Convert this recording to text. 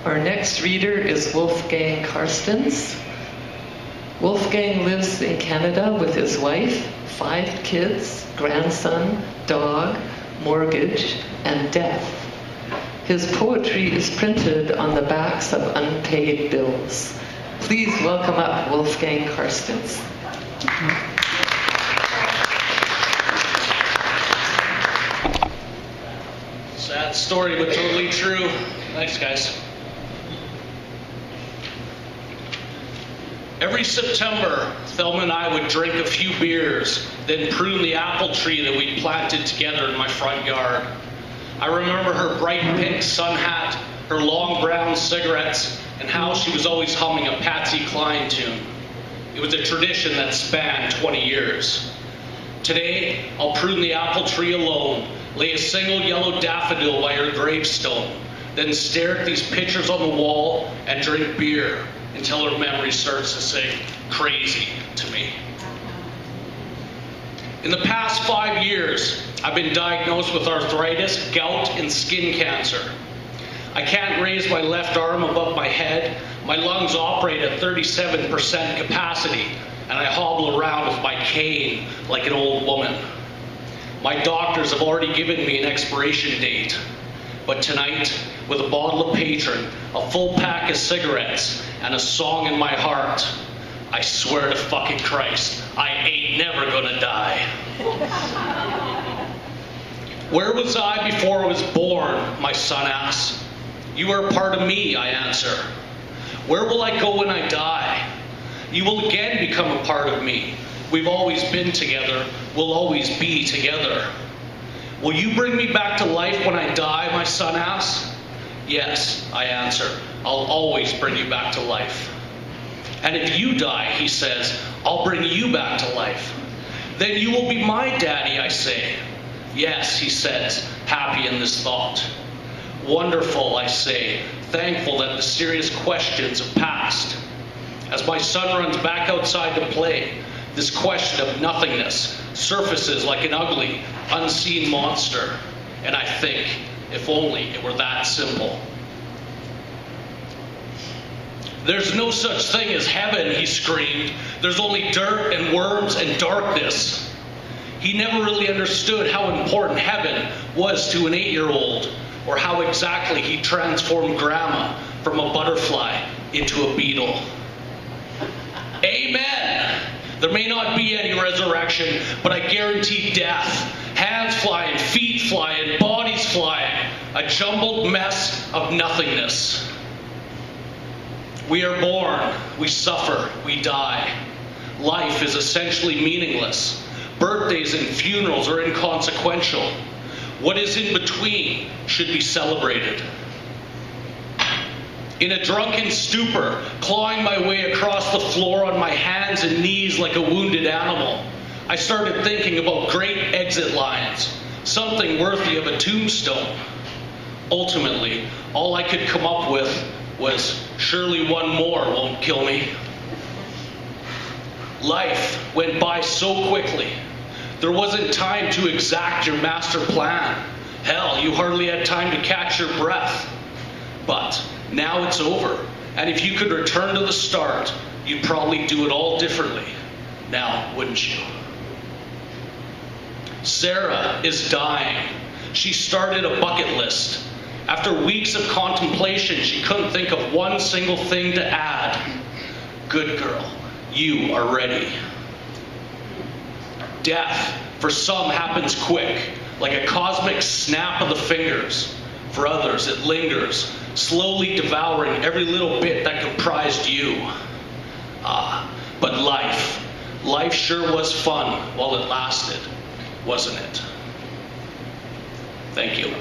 Our next reader is Wolfgang Carstens. Wolfgang lives in Canada with his wife, 5 kids, grandson, dog, mortgage, and death. His poetry is printed on the backs of unpaid bills. Please welcome up Wolfgang Carstens. Sad story, but totally true. Thanks, guys. Every September, Thelma and I would drink a few beers, then prune the apple tree that we'd planted together in my front yard. I remember her bright pink sun hat, her long brown cigarettes, and how she was always humming a Patsy Cline tune. It was a tradition that spanned 20 years. Today, I'll prune the apple tree alone, lay a single yellow daffodil by her gravestone, then stare at these pictures on the wall and drink beer until her memory starts to say crazy to me. In the past 5 years, I've been diagnosed with arthritis, gout, and skin cancer. I can't raise my left arm above my head. My lungs operate at 37% capacity, and I hobble around with my cane like an old woman. My doctors have already given me an expiration date. But tonight, with a bottle of Patron, a full pack of cigarettes, and a song in my heart, I swear to fucking Christ, I ain't never gonna die. Where was I before I was born? My son asks. You are a part of me, I answer. Where will I go when I die? You will again become a part of me. We've always been together. We'll always be together. Will you bring me back to life when I die, my son asks. Yes, I answer. I'll always bring you back to life. And if you die, he says, I'll bring you back to life. Then you will be my daddy, I say. Yes, he says, happy in this thought. Wonderful, I say, thankful that the serious questions have passed. As my son runs back outside to play, this question of nothingness surfaces like an ugly, unseen monster. And I think, if only it were that simple. There's no such thing as heaven, he screamed. There's only dirt and worms and darkness. He never really understood how important heaven was to an 8-year-old, or how exactly he transformed Grandma from a butterfly into a beetle. Amen. There may not be any resurrection, but I guarantee death. Hands flying, feet flying, bodies flying. A jumbled mess of nothingness. We are born, we suffer, we die. Life is essentially meaningless. Birthdays and funerals are inconsequential. What is in between should be celebrated. In a drunken stupor, clawing my way across the floor on my hands and knees like a wounded animal, I started thinking about great exit lines, something worthy of a tombstone. Ultimately, all I could come up with was, surely one more won't kill me. Life went by so quickly. There wasn't time to exact your master plan. Hell, you hardly had time to catch your breath. But now it's over. And if you could return to the start, you'd probably do it all differently. Now, wouldn't you? Sarah is dying. She started a bucket list. After weeks of contemplation, she couldn't think of one single thing to add. Good girl, you are ready. Death, for some, happens quick, like a cosmic snap of the fingers. For others, it lingers, slowly devouring every little bit that comprised you. But life sure was fun while it lasted, wasn't it? Thank you.